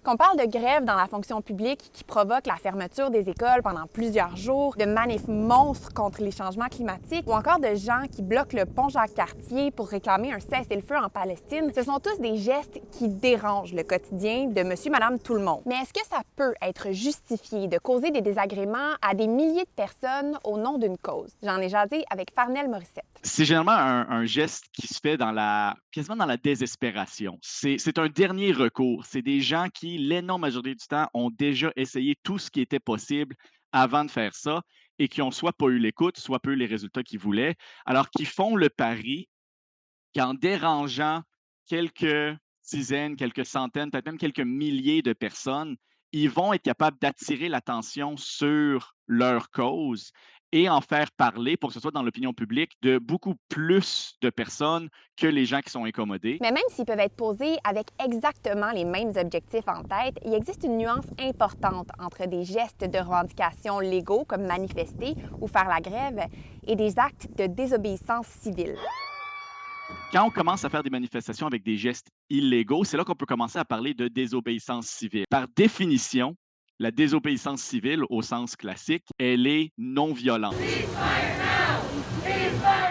Qu'on parle de grève dans la fonction publique qui provoque la fermeture des écoles pendant plusieurs jours, de manifs monstres contre les changements climatiques ou encore de gens qui bloquent le pont Jacques-Cartier pour réclamer un cessez-le-feu en Palestine, ce sont tous des gestes qui dérangent le quotidien de monsieur, madame, tout le monde. Mais est-ce que ça peut être justifié de causer des désagréments à des milliers de personnes au nom d'une cause? J'en ai jasé avec Farnel Morissette. C'est généralement un geste qui se fait quasiment dans la désespération. C'est un dernier recours. C'est des gens qui, l'énorme majorité du temps, ont déjà essayé tout ce qui était possible avant de faire ça et qui ont soit pas eu l'écoute, soit pas eu les résultats qu'ils voulaient. Alors qu'ils font le pari qu'en dérangeant quelques dizaines, quelques centaines, peut-être même quelques milliers de personnes, ils vont être capables d'attirer l'attention sur leur cause et en faire parler, pour que ce soit dans l'opinion publique, de beaucoup plus de personnes que les gens qui sont incommodés. Mais même s'ils peuvent être posés avec exactement les mêmes objectifs en tête, il existe une nuance importante entre des gestes de revendication légaux comme manifester ou faire la grève et des actes de désobéissance civile. Quand on commence à faire des manifestations avec des gestes illégaux, c'est là qu'on peut commencer à parler de désobéissance civile. Par définition, la désobéissance civile, au sens classique, elle est non violente.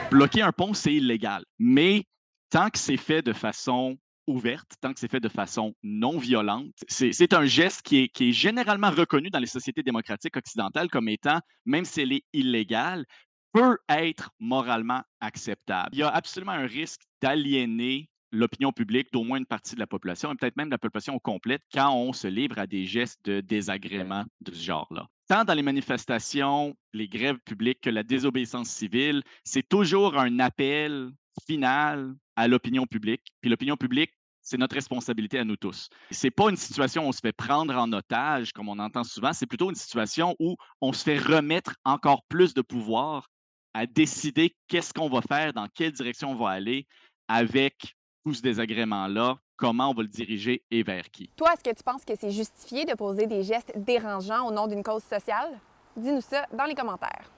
Bloquer un pont, c'est illégal. Mais tant que c'est fait de façon ouverte, tant que c'est fait de façon non violente, c'est un geste qui est généralement reconnu dans les sociétés démocratiques occidentales comme étant, même si elle est illégale, peut être moralement acceptable. Il y a absolument un risque d'aliéner l'opinion publique d'au moins une partie de la population et peut-être même de la population au complète quand on se livre à des gestes de désagrément de ce genre-là. Tant dans les manifestations, les grèves publiques que la désobéissance civile, c'est toujours un appel final à l'opinion publique. Puis l'opinion publique, c'est notre responsabilité à nous tous. C'est pas une situation où on se fait prendre en otage, comme on entend souvent, c'est plutôt une situation où on se fait remettre encore plus de pouvoir à décider qu'est-ce qu'on va faire, dans quelle direction on va aller avec tout ce désagrément-là, comment on va le diriger et vers qui. Toi, est-ce que tu penses que c'est justifié de poser des gestes dérangeants au nom d'une cause sociale? Dis-nous ça dans les commentaires.